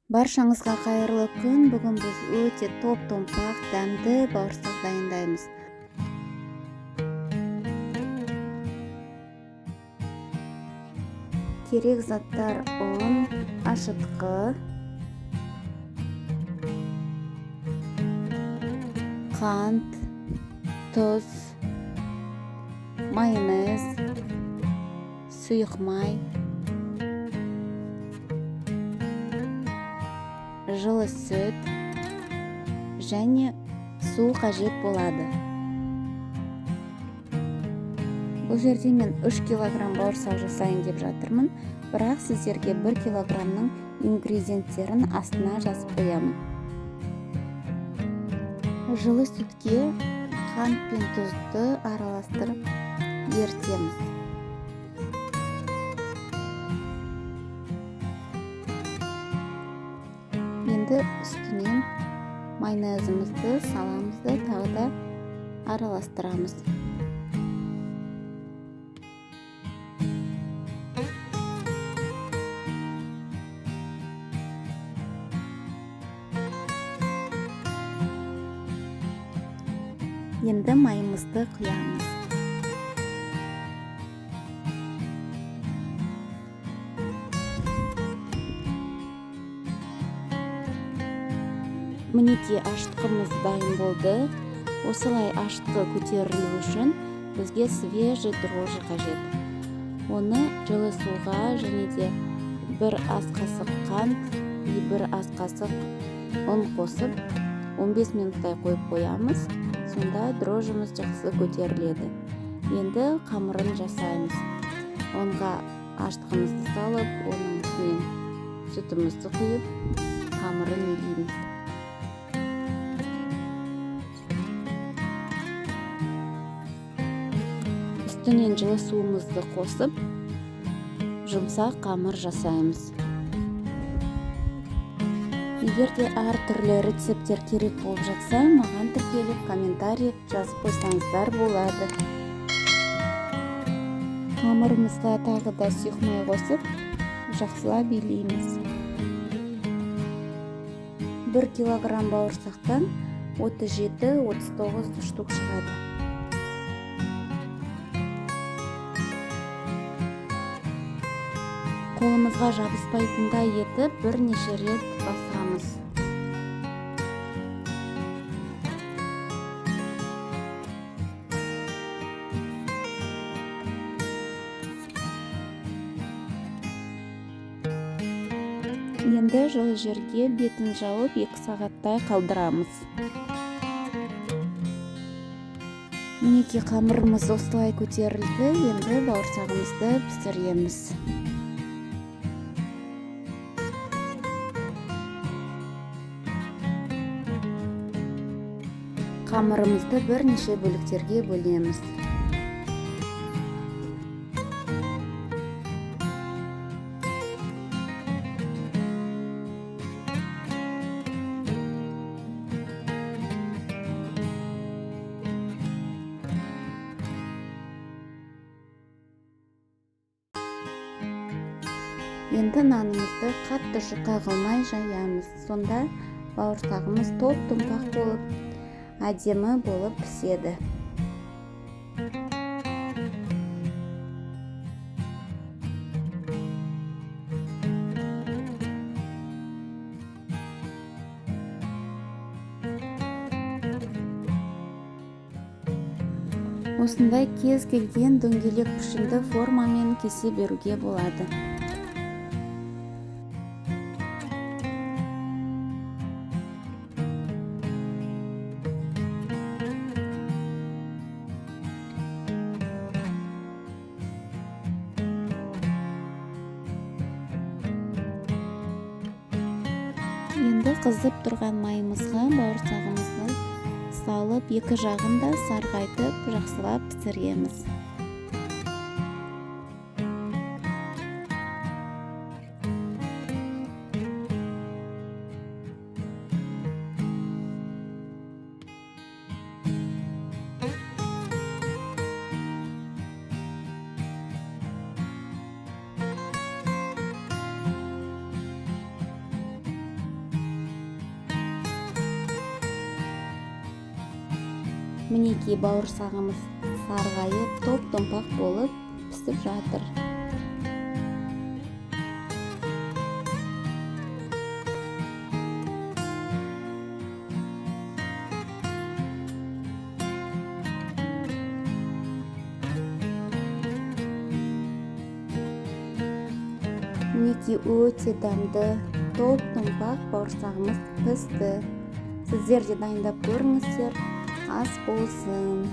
Баршаңызға қайырлы күн. Бүгін біз өте топ-томпақ, дәмді бауырсақ дайындаймыз. Керек заттар: ұн, ашытқы, қант, тұз, майонез, сұйық май, жылы сүт және су қажет болады. Бұл жерде мен 3 килограмм бауырсақ жасайын деп жатырмын, бірақ сіздерге 1 килограммның ингредиенттерін астына жазып қоямын. Жылы сүтке қант пен тұзды араластырып ерітеміз. Енді үстінен майонезімізді саламыз да тағы да араластырамыз. Енді майымызды құямыз. Мінекей ашытқымыз дайын болды. Осылай ашытқы көтерілу үшін бізге свежий дрожжи қажет. Оны жылы суға және де 1 ас қасық қант, 1 ас қасық ұн қосып 15 минуттай қойып қоямыз. Сонда дрожжымыз жақсы көтеріледі. Енді қамырын жасаймыз. Онға ашытқымызды салып, оның үстінен сүтімізді құйып, қамырын илейміз. Үстінен жылы суымызды қосып, жұмсақ қамыр жасаймыз. Егер де әр түрлі рецепттер керек болып жатса, маған тіркеліп комментарий жазып қойсаңыздар болады. Қамырымызға тағы да сұйық май қосып, жақсылап илейміз. 1 килограмм бауырсақтан 37-39 штук шығады. Қолымызға жабыспайтындай етіп бірнеше рет басамыз. Енді жылы жерге бетін жауып 2 сағаттай қалдырамыз. Мінекей қамырымыз осылай көтерілді. Енді бауырсағымызды пісіреміз. Қамырымызды бірнеше бөліктерге бөлеміз. Енді нанымызды қатты жұқа қылмай жаямыз. Сонда бауырсағымыз топ-томпақ болып, әдемі болып піседі. Осындай кез келген дөңгелек пішінді формамен кесе беруге болады. Енді қызып тұрған майымызға бауырсағымызды салып, екі жағын да сарғайтып, жақсылап пісіреміз. Мінекей бауырсағымыз сарғайып, топ-томпақ болып пісіп жатыр. Мінекей өте дәмді, топ-томпақ бауырсағымыз пісті. Сіздер де дайындап көріңіздер. Ас болсын.